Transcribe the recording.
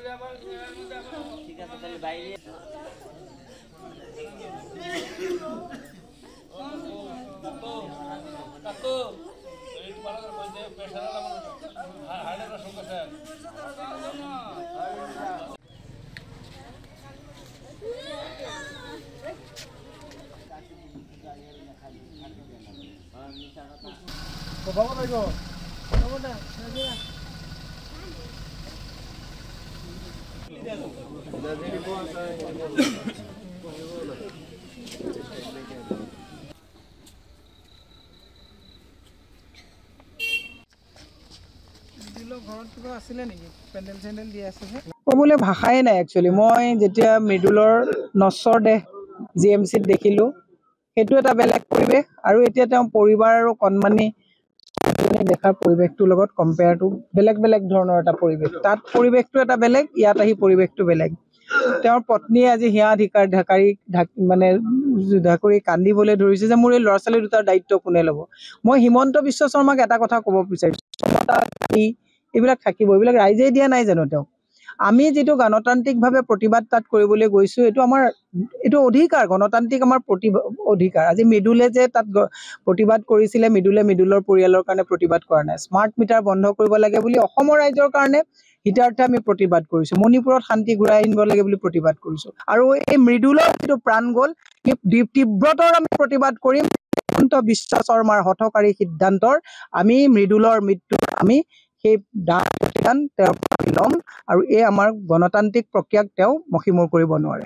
ঠিক আছে তাহলে বাইৰে কাকু এই ভালো কৰে কইতে প্ৰেসাৰ লাগানো হাড়েৰ সমস্যা ক'বলৈ ভাষাই নাই একচুৱেলি। মই যেতিয়া মৃদুলৰ নশ্বৰ দেহ GMCত দেখিলোঁ, সেইটো এটা বেলেগ পৰিৱেশ। আৰু এতিয়া তেওঁ পৰিবাৰ আৰু কণমানি দেখাৰ পৰিৱেশটোৰ লগত কম্পেয়াৰটো বেলেগ বেলেগ ধৰণৰ এটা পৰিৱেশ। তাত পৰিৱেশটো এটা বেলেগ, ইয়াত আহি পৰিৱেশটো বেলেগ। তেওঁৰ পত্নীয়ে আজি হিয়া ঢাকৰি কান্দিবলৈ ধৰিছে যে মোৰ এই ল'ৰা ছোৱালী দুটাৰ দায়িত্ব কোনে ল'ব। মই হিমন্ত বিশ্ব শৰ্মাক এটা কথা ক'ব বিচাৰিছোঁ, এইবিলাক থাকিব, এইবিলাক ৰাইজেই দিয়া নাই জানো তেওঁক? আমি যিটো গণতান্ত্ৰিকভাৱে প্ৰতিবাদ তাত কৰিবলৈ গৈছোঁ, এইটো অধিকাৰ, গণতান্ত্ৰিক আমাৰ অধিকাৰ। আজি মৃদুলে যে তাত প্ৰতিবাদ কৰিছিলে, মৃদুলৰ পৰিয়ালৰ কাৰণে প্ৰতিবাদ কৰা নাই। স্মাৰ্ট মিটাৰ বন্ধ কৰিব লাগে বুলি অসমৰ ৰাইজৰ কাৰণে হিতাৰ্থে আমি প্ৰতিবাদ কৰিছোঁ। মণিপুৰত শান্তি ঘূৰাই আনিব লাগে বুলি প্ৰতিবাদ কৰিছোঁ। আৰু এই মৃদুলৰ যিটো প্ৰাণ গ'ল, তীব্ৰতৰ আমি প্ৰতিবাদ কৰিম। হিমন্ত বিশ্ব শৰ্মাৰ হঠকাৰী সিদ্ধান্তৰ আমি মৃদুলৰ মৃত্যু আমি সেই ডাঙৰ ল'ম, আৰু এই আমাৰ গণতান্ত্ৰিক প্ৰক্ৰিয়াক তেওঁ মষিমূৰ কৰিব নোৱাৰে।